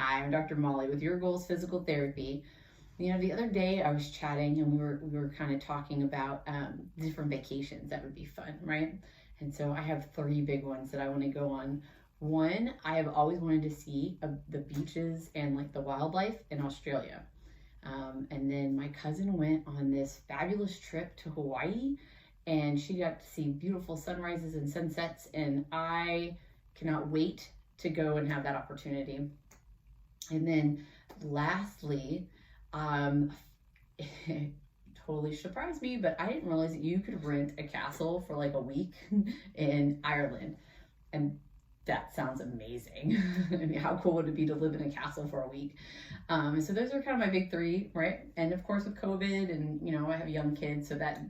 Hi, I'm Dr. Molly with Your Goals Physical Therapy. The other day I was chatting and we were kind of talking about different vacations that would be fun, right? And so I have three big ones that I want to go on. One, I have always wanted to see the beaches and like the wildlife in Australia. And then my cousin went on this fabulous trip to Hawaii and she got to see beautiful sunrises and sunsets, and I cannot wait to go and have that opportunity. And then lastly, it totally surprised me, but I didn't realize that you could rent a castle for like a week in Ireland. And that sounds amazing. I mean, how cool would it be to live in a castle for a week? So those are kind of my big three, right? And of course with COVID and, I have young kids, so that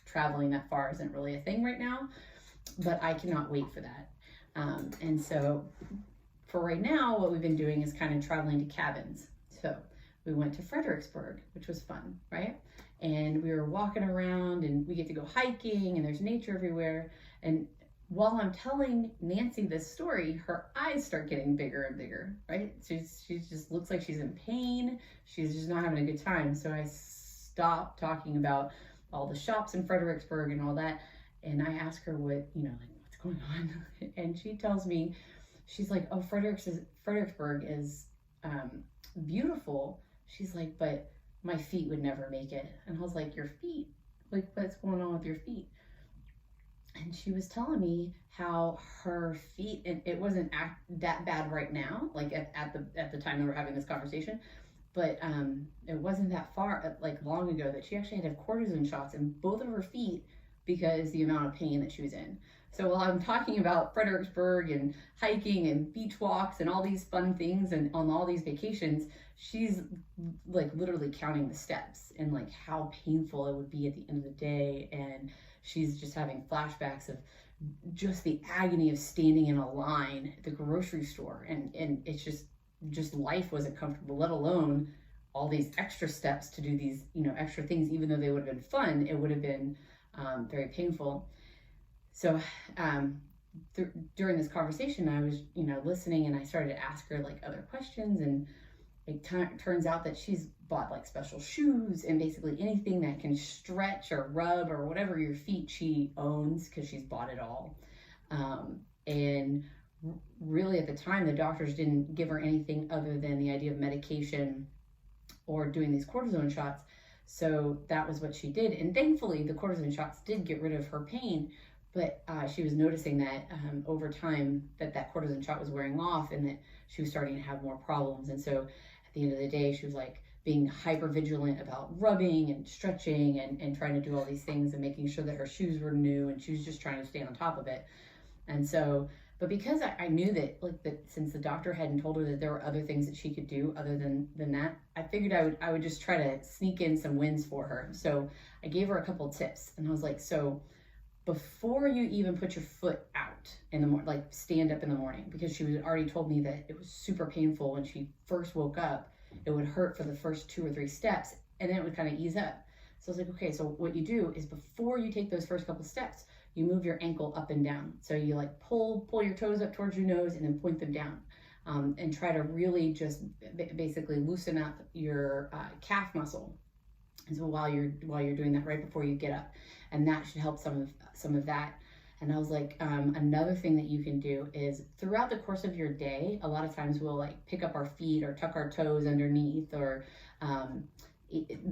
traveling that far isn't really a thing right now, but I cannot wait for that. And so for right now, what we've been doing is kind of traveling to cabins. So we went to Fredericksburg, which was fun, right? And we were walking around and we get to go hiking and there's nature everywhere. And while I'm telling Nancy this story, her eyes start getting bigger and bigger, right? She just looks like she's in pain. She's just not having a good time. So I stopped talking about all the shops in Fredericksburg and all that. And I ask her what's going on. And she tells me, she's like, oh, Fredericksburg is beautiful. She's like, but my feet would never make it. And I was like, your feet? Like, what's going on with your feet? And she was telling me how her feet, and it wasn't that bad right now, like at the time that we're having this conversation, but it wasn't that far, like long ago, that she actually had to have cortisone shots in both of her feet because the amount of pain that she was in. So while I'm talking about Fredericksburg and hiking and beach walks and all these fun things and on all these vacations, she's like literally counting the steps and like how painful it would be at the end of the day. And she's just having flashbacks of just the agony of standing in a line at the grocery store. And it's just life wasn't comfortable, let alone all these extra steps to do these, extra things. Even though they would have been fun, it would have been very painful. So during this conversation, I was, listening, and I started to ask her like other questions, and it turns out that she's bought like special shoes and basically anything that can stretch or rub or whatever your feet she owns, because she's bought it all. And really at the time, the doctors didn't give her anything other than the idea of medication or doing these cortisone shots. So that was what she did. And thankfully, the cortisone shots did get rid of her pain. But she was noticing that over time that cortisone shot was wearing off and that she was starting to have more problems. And so at the end of the day, she was like being hyper vigilant about rubbing and stretching and trying to do all these things and making sure that her shoes were new, and she was just trying to stay on top of it. And so, but because I knew that since the doctor hadn't told her that there were other things that she could do other than that, I figured I would just try to sneak in some wins for her. So I gave her a couple tips, and I was like, so before you even put your foot out in the morning, like stand up in the morning, because she was already told me that it was super painful when she first woke up. It would hurt for the first 2 or 3 steps, and then it would kind of ease up. So I was like, okay, so what you do is before you take those first couple steps, you move your ankle up and down. So you like pull your toes up towards your nose and then point them down, and try to really just basically loosen up your calf muscle. And so while you're doing that right before you get up, and that should help some of that. And I was like, another thing that you can do is throughout the course of your day, a lot of times we'll like pick up our feet or tuck our toes underneath, or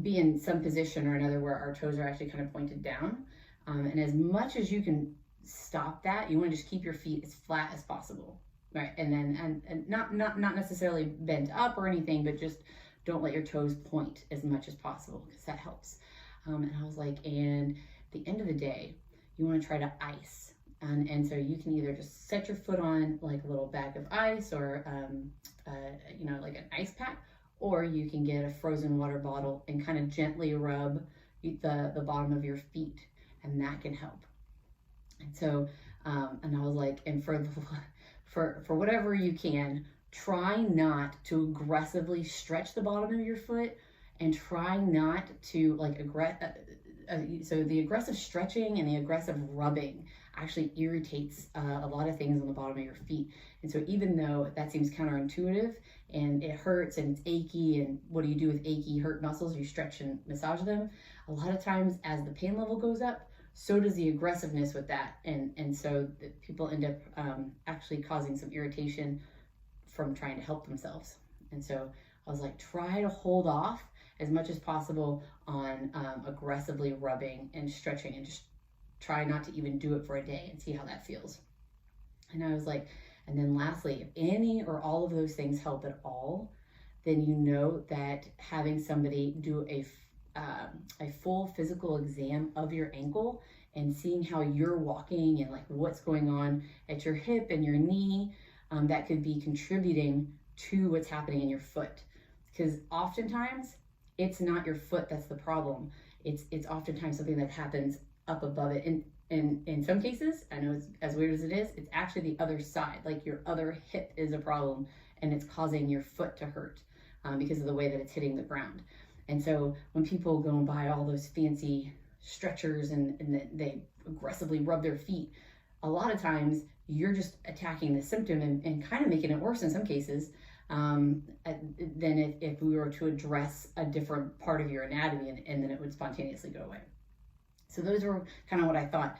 be in some position or another where our toes are actually kind of pointed down. And as much as you can stop that, you want to just keep your feet as flat as possible, right? And then and not necessarily bent up or anything, but just don't let your toes point as much as possible, because that helps. And I was like, and at the end of the day, you want to try to ice. And so you can either just set your foot on like a little bag of ice, or, like an ice pack, or you can get a frozen water bottle and kind of gently rub the bottom of your feet, and that can help. And so, and I was like, and for whatever you can, try not to aggressively stretch the bottom of your foot, and try not to like so the aggressive stretching and the aggressive rubbing, actually irritates a lot of things on the bottom of your feet. And so even though that seems counterintuitive and it hurts and it's achy, and what do you do with achy, hurt muscles? You stretch and massage them. A lot of times as the pain level goes up, so does the aggressiveness with that. And so people end up actually causing some irritation from trying to help themselves. And so I was like, try to hold off as much as possible on aggressively rubbing and stretching, and just try not to even do it for a day and see how that feels. And I was like, and then lastly, if any or all of those things help at all, then you know that having somebody do a full physical exam of your ankle and seeing how you're walking and like what's going on at your hip and your knee, that could be contributing to what's happening in your foot. Because oftentimes it's not your foot that's the problem. It's oftentimes something that happens up above it. And in some cases, I know it's as weird as it is, it's actually the other side, like your other hip is a problem and it's causing your foot to hurt because of the way that it's hitting the ground. And so when people go and buy all those fancy stretchers and they aggressively rub their feet, a lot of times you're just attacking the symptom and kind of making it worse in some cases than if we were to address a different part of your anatomy, and then it would spontaneously go away. So those were kind of what I thought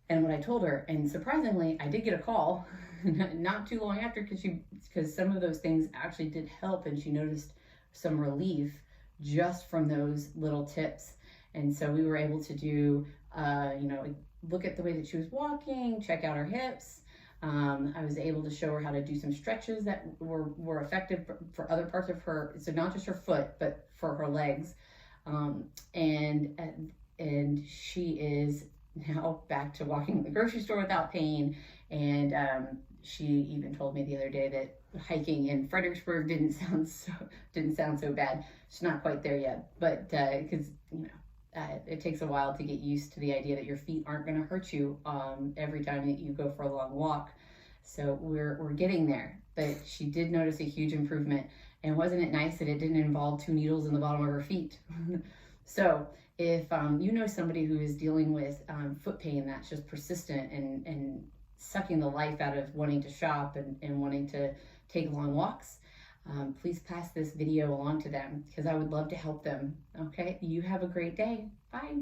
and what I told her. And surprisingly, I did get a call not too long after, because some of those things actually did help, and she noticed some relief just from those little tips. And so we were able to do, look at the way that she was walking, check out her hips. I was able to show her how to do some stretches that were effective for other parts of her, so not just her foot, but for her legs. And she is now back to walking in the grocery store without pain. And she even told me the other day that hiking in Fredericksburg didn't sound so bad. She's not quite there yet, but because it takes a while to get used to the idea that your feet aren't going to hurt you every time that you go for a long walk. So we're getting there. But she did notice a huge improvement. And wasn't it nice that it didn't involve 2 needles in the bottom of her feet? So if you know somebody who is dealing with foot pain that's just persistent and sucking the life out of wanting to shop and wanting to take long walks, please pass this video along to them, because I would love to help them. Okay, you have a great day. Bye.